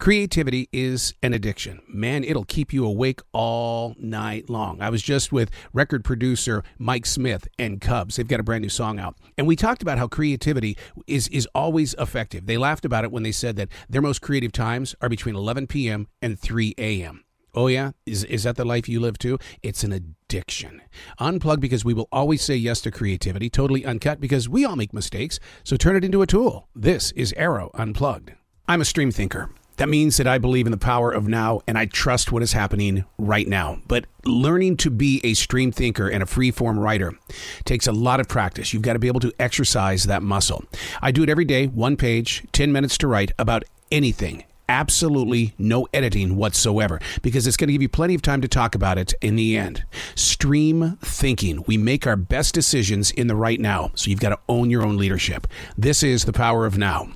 Creativity is an addiction. Man, it'll keep you awake all night long. I was just with record producer Mike Smith and Cubs. They've got a brand new song out. And we talked about how creativity is always effective. They laughed about it when they said that their most creative times are between 11 p.m. and 3 a.m. Oh, yeah? Is that the life you live too? It's an addiction. Unplugged because we will always say yes to creativity. Totally uncut because we all make mistakes. So turn it into a tool. This is Arroe Unplugged. I'm a stream thinker. That means that I believe in the power of now and I trust what is happening right now. But learning to be a stream thinker and a free-form writer takes a lot of practice. You've got to be able to exercise that muscle. I do it every day, 1 page, 10 minutes to write about anything. Absolutely no editing whatsoever, because it's going to give you plenty of time to talk about it in the end. Stream thinking. We make our best decisions in the right now, so you've got to own your own leadership. This is the power of now.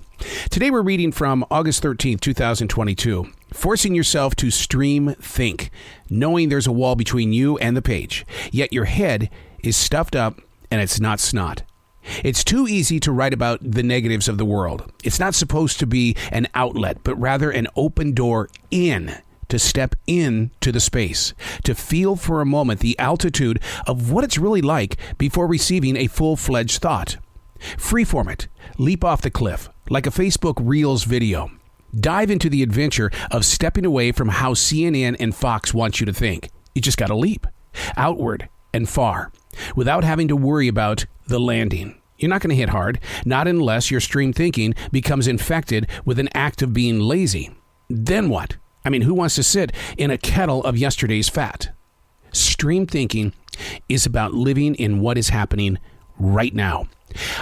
Today we're reading from August 13th, 2022. Forcing yourself to stream think, knowing there's a wall between you and the page, yet your head is stuffed up and it's not snot. It's too easy to write about the negatives of the world. It's not supposed to be an outlet, but rather an open door in, to step into the space, to feel for a moment the altitude of what it's really like before receiving a full-fledged thought. Freeform it. Leap off the cliff, like a Facebook Reels video. Dive into the adventure of stepping away from how CNN and Fox want you to think. You just got to leap outward and far without having to worry about the landing. You're not going to hit hard, not unless your stream thinking becomes infected with an act of being lazy. Then what? I mean, who wants to sit in a kettle of yesterday's fat? Stream thinking is about living in what is happening right now.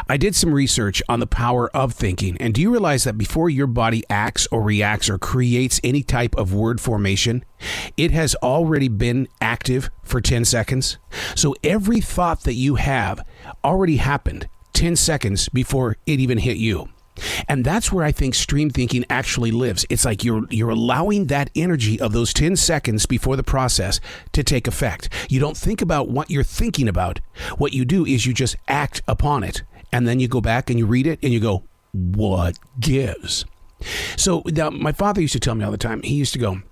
I did some research on the power of thinking, and do you realize that before your body acts or reacts or creates any type of word formation, it has already been active for 10 seconds? So every thought that you have already happened 10 seconds before it even hit you. And that's where I think stream thinking actually lives. It's like you're allowing that energy of those 10 seconds before the process to take effect. You don't think about what you're thinking about. What you do is you just act upon it. And then you go back and you read it and you go, what gives? So now, my father used to tell me all the time, he used to go,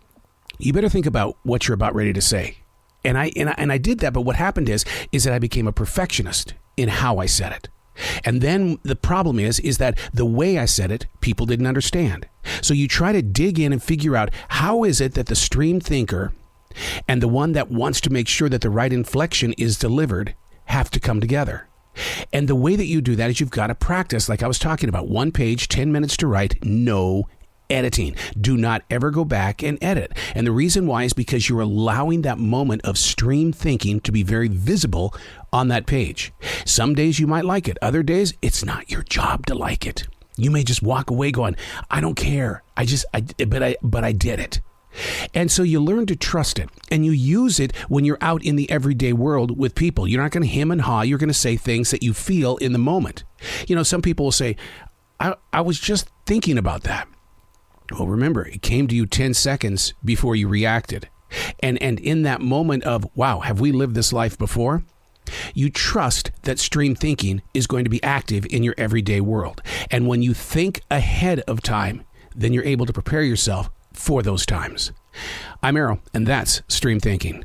you better think about what you're about ready to say. And I did that. But what happened is that I became a perfectionist in how I said it. And then the problem is that the way I said it, people didn't understand. So you try to dig in and figure out how is it that the stream thinker and the one that wants to make sure that the right inflection is delivered have to come together. And the way that you do that is you've got to practice, like I was talking about, 1 page, 10 minutes to write, no editing. Do not ever go back and edit. And the reason why is because you're allowing that moment of stream thinking to be very visible on that page. Some days you might like it. Other days, it's not your job to like it. You may just walk away going, I don't care. But I did it. And so you learn to trust it, and you use it when you're out in the everyday world with people. You're not going to hem and haw. You're going to say things that you feel in the moment. You know, some people will say, I was just thinking about that. Well, remember, it came to you 10 seconds before you reacted. And in that moment of, wow, have we lived this life before? You trust that stream thinking is going to be active in your everyday world. And when you think ahead of time, then you're able to prepare yourself for those times. I'm Arroe, and that's stream thinking.